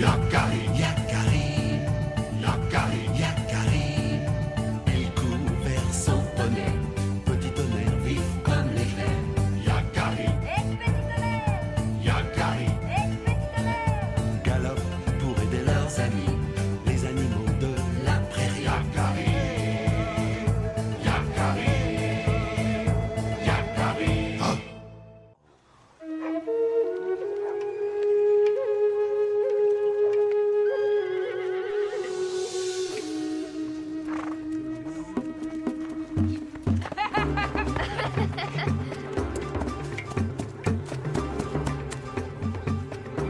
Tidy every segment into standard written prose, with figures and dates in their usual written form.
Yakari, Yakari, Yakari, Yakari. Il court vers son poney, petit tonnerre vif comme l'éclair. Yakari, Yakari, galope pour aider leurs amis, les animaux de la prairie. Yakari, Yakari, Yakari. Ah.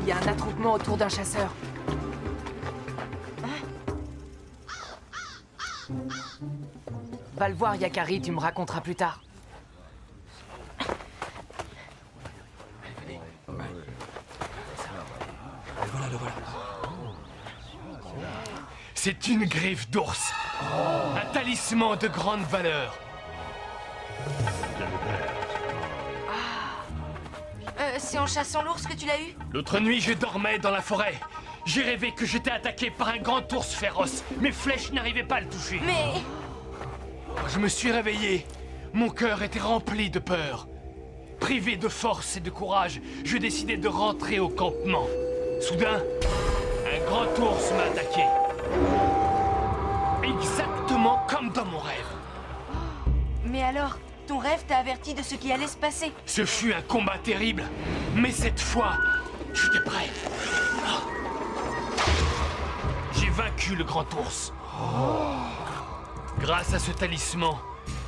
Il y a un attroupement autour d'un chasseur. Va le voir, Yakari, tu me raconteras plus tard. C'est une griffe d'ours. Un talisman de grande valeur. C'est en chassant l'ours que tu l'as eu? L'autre nuit, je dormais dans la forêt. J'ai rêvé que j'étais attaqué par un grand ours féroce. Mes flèches n'arrivaient pas à le toucher. Mais... Je me suis réveillé. Mon cœur était rempli de peur. Privé de force et de courage, je décidai de rentrer au campement. Soudain, un grand ours m'a attaqué. Exactement comme dans mon rêve. Mais alors, ton rêve t'a averti de ce qui allait se passer. Ce fut un combat terrible, mais cette fois, j'étais prêt. J'ai vaincu le grand ours. Grâce à ce talisman,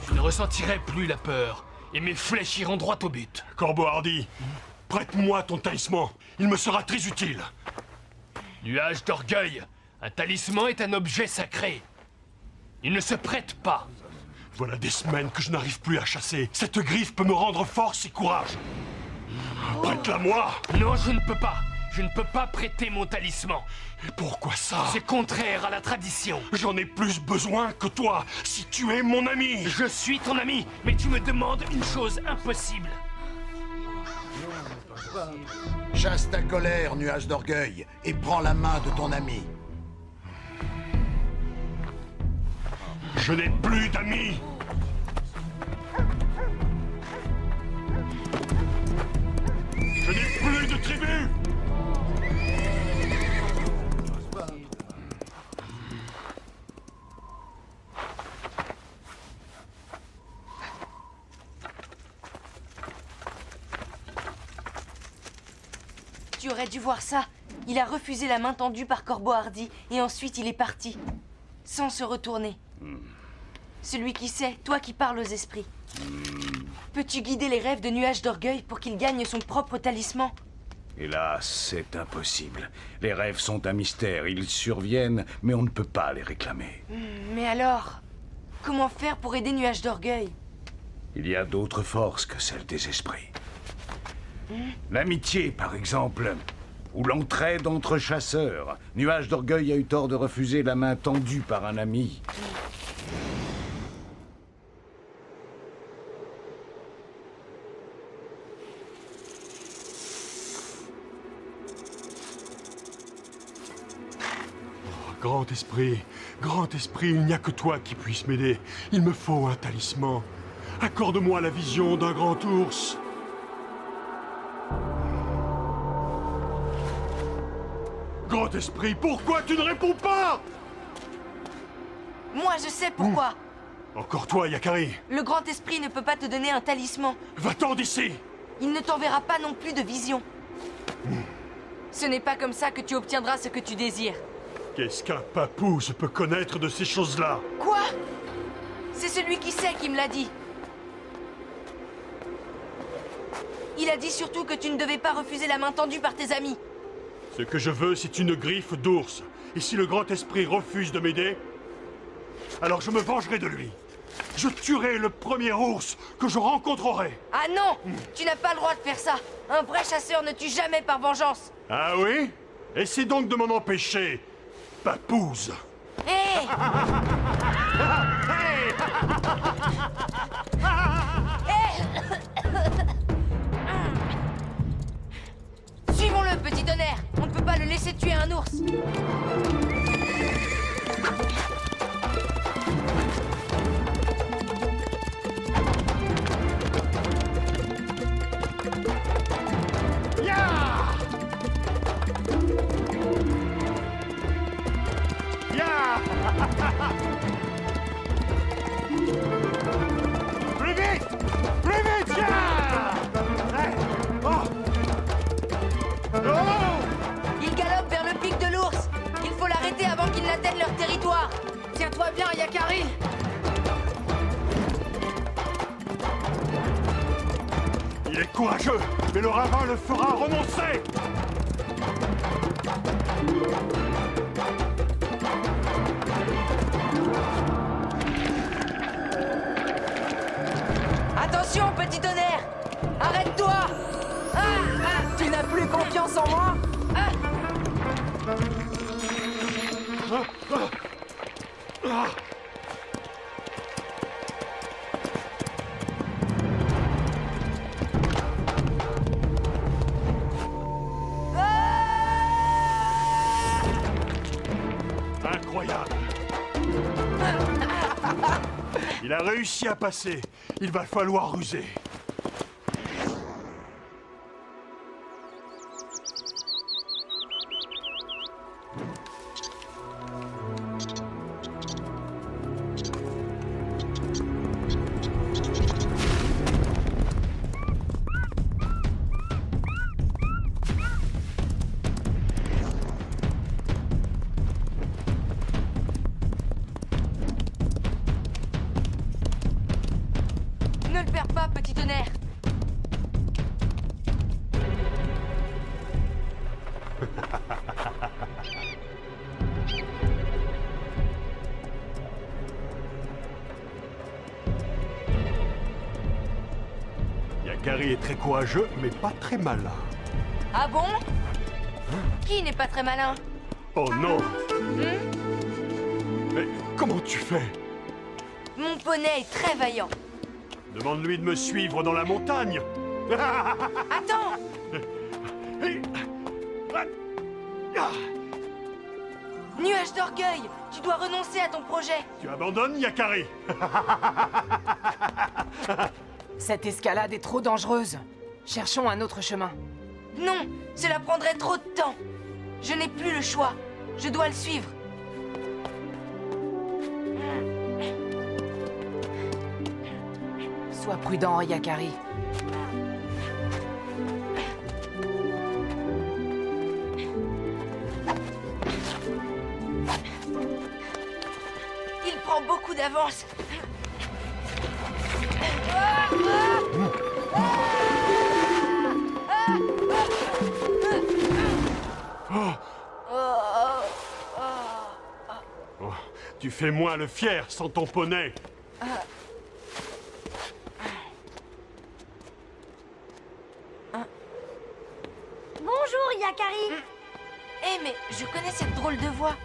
je ne ressentirai plus la peur et mes flèches iront droit au but. Corbeau Hardy, prête-moi ton talisman. Il me sera très utile. Nuage d'orgueil, un talisman est un objet sacré. Il ne se prête pas. Voilà des semaines que je n'arrive plus à chasser. Cette griffe peut me rendre force et courage. Prête-la-moi. Non, je ne peux pas. Je ne peux pas prêter mon talisman. Et pourquoi ça? C'est contraire à la tradition. J'en ai plus besoin que toi, si tu es mon ami. Je suis ton ami, mais tu me demandes une chose impossible. Chasse ta colère, nuage d'orgueil, et prends la main de ton ami. Je n'ai plus d'amis. Je n'ai plus de tribu. Tu aurais dû voir ça. Il a refusé la main tendue par Corbeau Hardy et ensuite il est parti. Sans se retourner. Celui qui sait, toi qui parles aux esprits. Peux-tu guider les rêves de Nuage d'Orgueil pour qu'il gagne son propre talisman? Hélas, c'est impossible. Les rêves sont un mystère. Ils surviennent, mais on ne peut pas les réclamer. Mais alors, comment faire pour aider Nuage d'Orgueil? Il y a d'autres forces que celles des esprits. L'amitié, par exemple, ou l'entraide entre chasseurs. Nuage d'Orgueil a eu tort de refuser la main tendue par un ami. Grand esprit, il n'y a que toi qui puisse m'aider. Il me faut un talisman. Accorde-moi la vision d'un grand ours. Grand esprit, pourquoi tu ne réponds pas? Moi, je sais pourquoi. Encore toi, Yakari. Le grand esprit ne peut pas te donner un talisman. Va-t'en d'ici. Il ne t'enverra pas non plus de vision. Ce n'est pas comme ça que tu obtiendras ce que tu désires. Qu'est-ce qu'un papouze peut connaître de ces choses-là? Quoi? C'est celui qui sait qui me l'a dit. Il a dit surtout que tu ne devais pas refuser la main tendue par tes amis. Ce que je veux, c'est une griffe d'ours. Et si le grand esprit refuse de m'aider, alors je me vengerai de lui. Je tuerai le premier ours que je rencontrerai. Ah non! Tu n'as pas le droit de faire ça. Un vrai chasseur ne tue jamais par vengeance. Ah oui? Essaie donc de m'en empêcher, papouze. Hé! Suivons-le, petit tonnerre. On ne peut pas le le laisser tuer un ours. Plus vite! Plus vite, ya! Oh! Il galope vers le pic de l'ours. Il faut l'arrêter avant qu'il n'atteigne leur territoire. Tiens-toi bien, Yakari. Il est courageux, mais le ravin le fera renoncer! Attention, petit tonnerre! Arrête-toi! Tu n'as plus confiance en moi? Incroyable! Il a réussi à passer. Il va falloir ruser. Ne le perds pas, petit tonnerre! Yakari est très courageux, mais pas très malin. Ah bon? Qui n'est pas très malin? Oh non! Mais comment tu fais? Mon poney est très vaillant. Demande-lui de me suivre dans la montagne! Attends! Nuage d'orgueil! Tu dois renoncer à ton projet! Tu abandonnes, Yakari? Cette escalade est trop dangereuse. Cherchons un autre chemin. Non! Cela prendrait trop de temps! Je n'ai plus le choix. Je dois le suivre. Sois prudent, Yakari. Il prend beaucoup d'avance. Oh, tu fais moins le fier sans ton poney. Bonjour, Yakari. Eh mais je connais cette drôle de voix.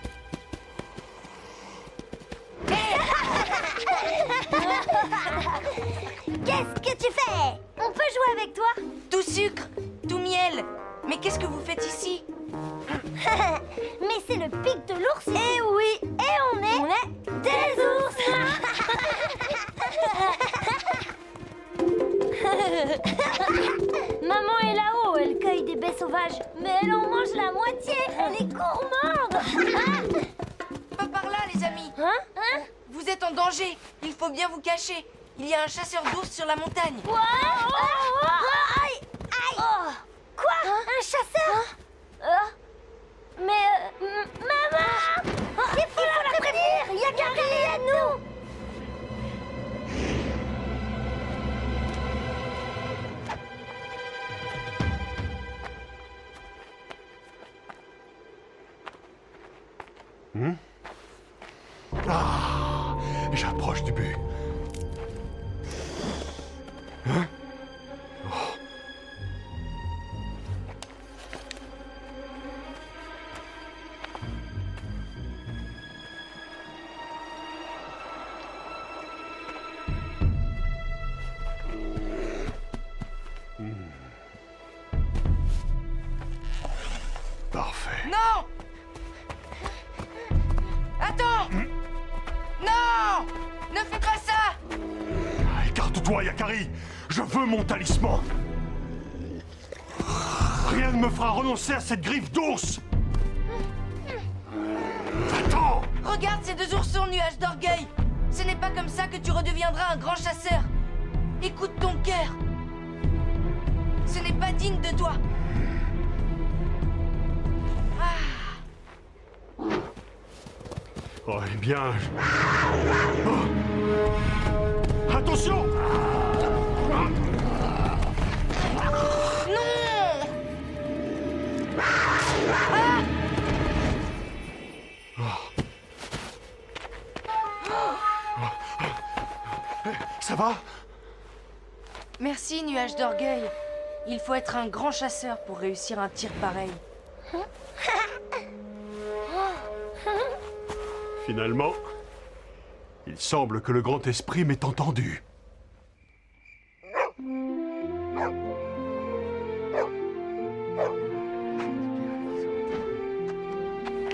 Qu'est-ce que tu fais? On peut jouer avec toi? Tout sucre, tout miel. Mais qu'est-ce que vous faites ici? Mais c'est le pic de l'ours. Eh oui, et on est des ours. Maman est là-haut, elle cueille des baies sauvages, mais elle en mange la moitié. Elle est gourmande. Pas par là, les amis. Hein? Vous êtes en danger. Il faut bien vous cacher. Il y a un chasseur d'ours sur la montagne. Quoi? Aïe! Aïe! Quoi? Un chasseur? Mais... maman! Il faut la prévenir! Yakari, aide-nous! Ah, j'approche du but. Hein? Parfait. Non! Attends! Non! Ne fais pas ça! Écarte-toi, Yakari! Je veux mon talisman! Rien ne me fera renoncer à cette griffe d'ours! Attends! Regarde ces deux oursons, nuages d'orgueil! Ce n'est pas comme ça que tu redeviendras un grand chasseur! Écoute ton cœur! Ce n'est pas digne de toi! Oh, eh bien... Oh. Attention! Non! Ça va? Merci, nuage d'orgueil. Il faut être un grand chasseur pour réussir un tir pareil. Finalement, il semble que le grand esprit m'ait entendu.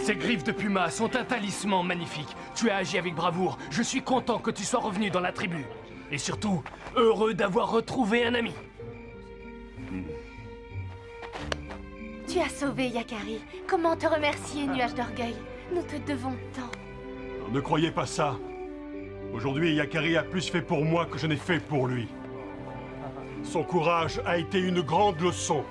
Ces griffes de puma sont un talisman magnifique. Tu as agi avec bravoure. Je suis content que tu sois revenu dans la tribu. Et surtout, heureux d'avoir retrouvé un ami. Tu as sauvé Yakari. Comment te remercier, nuage d'orgueil? Nous te devons tant. Ne croyez pas ça. Aujourd'hui, Yakari a plus fait pour moi que je n'ai fait pour lui. Son courage a été une grande leçon.